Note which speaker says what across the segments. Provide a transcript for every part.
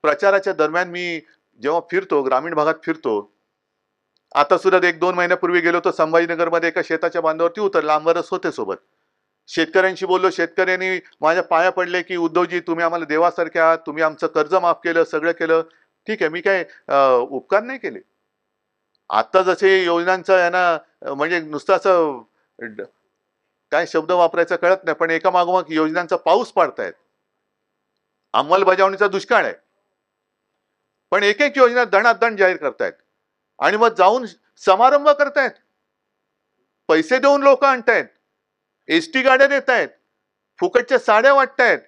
Speaker 1: प्रचाराच्या दरम्यान मी जेव्हा फिरतो, ग्रामीण भागात फिरतो, आता सुद्धा 1-2 महिन्यापूर्वी गेलो होतो संभाजीनगरमध्ये, एका शेताच्या बांधावरती उतरलो, आमदारच होते सोबत. शेतकऱ्यांशी बोललो, शेतकऱ्यांनी माझ्या पाया पडले की उद्धवजी तुम्ही आम्हाला देवासारखे आहात, तुम्ही आमचं कर्ज माफ केलं, सगळं केलं. ठीक आहे, मी काय उपकार नाही केले. आता जसे योजनांचं आहे ना, म्हणजे नुसतं असं काय शब्द वापरायचा कळत नाही, पण एका मागोमाग योजनांचा पाऊस पाडतायत. अंमलबजावणीचा दुष्काळ आहे, पण एक एक योजना दणादण जाहीर करतायत आणि मग जाऊन समारंभ करतायत, पैसे देऊन लोक आणतायत, एसटी गाड्या देत आहेत, फुकटच्या साड्या वाटतायत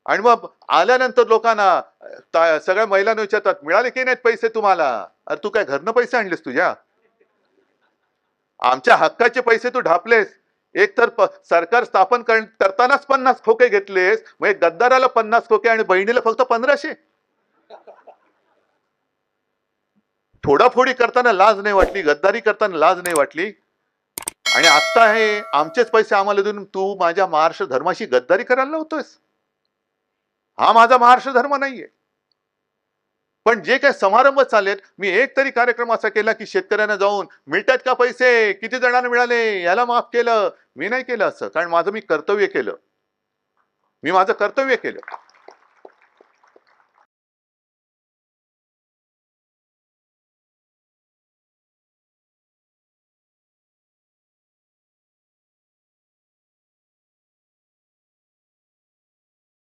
Speaker 1: आणि मग आल्यानंतर लोकांना सगळ्या महिलांना विचारतात मिळाले की नाहीत पैसे तुम्हाला. अरे तू काय घरनं पैसे आणलेस तुझ्या? आमच्या हक्काचे पैसे तू ढापलेस. एक तर सरकार स्थापन करतानाच 50 खोके घेतलेस, म्हणजे गद्दाराला 50 खोके आणि बहिणीला फक्त 1500. फोडाफोडी करताना लाज नाही वाटली, गद्दारी करताना लाज नाही वाटली. आणि आता हे आमचेच पैसे आम्हाला देऊन तू माझ्या महाराष्ट्र धर्माशी गद्दारी करायला लावतोयस. हा माझा महाराष्ट्र धर्म नाहीये. पण जे काही समारंभ चाललेत, मी एक तरी कार्यक्रम असा केला की शेतकऱ्यांना जाऊन मिळतात का पैसे, किती जणांना मिळाले, याला माफ केलं. मी नाही केलं असं, कारण माझं मी कर्तव्य केलं, मी माझं कर्तव्य केलं.